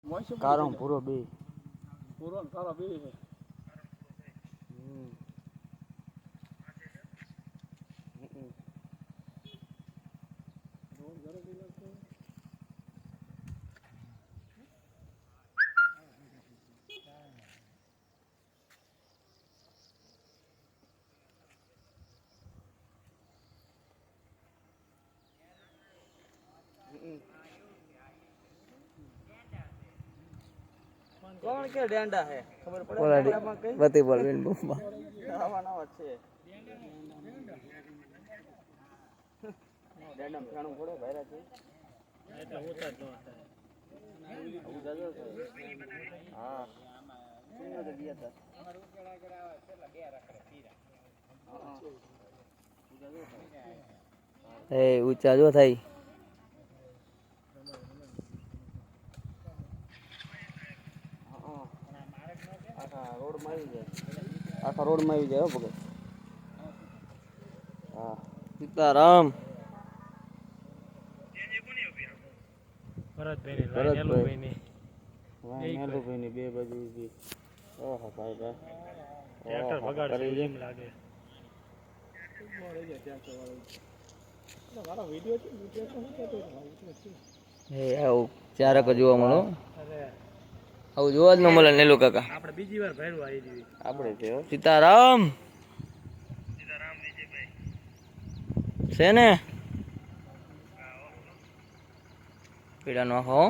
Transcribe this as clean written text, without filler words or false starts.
કારો પૂરો બે પૂરો ને કારો બે છે. कौन के डेंडा है खबर पड़े बती बोल बिन बुम्बा नवा नवा छे डेंडा खाणो पड़े भाईरा छे એટલે ઉતા જ ન થાય हां सुनो तो दिया था અમાર ઉકેડા આગળ આવે છેલ્લા બે રખડે પીરા એ ઊંચા જો થાય आखा रोड में आई जाए भगत हाँ सीताराम ભરત ભાઈ નેલુ ભાઈ ની બે બાજુ ઊભી ઓહો ભાઈ ભાઈ ટ્રેક્ટર બગાડશે એમ લાગે મારો વિડિયો છે એ આવું ચારક જોવા મળો અરે આવું જોવા જ ન મળે નેલો કાકા આપણે બીજી વાર ભેરવા આવી દીધી આપણે છે સીતારામ વિજયભાઈ છે ને પીડા નો હો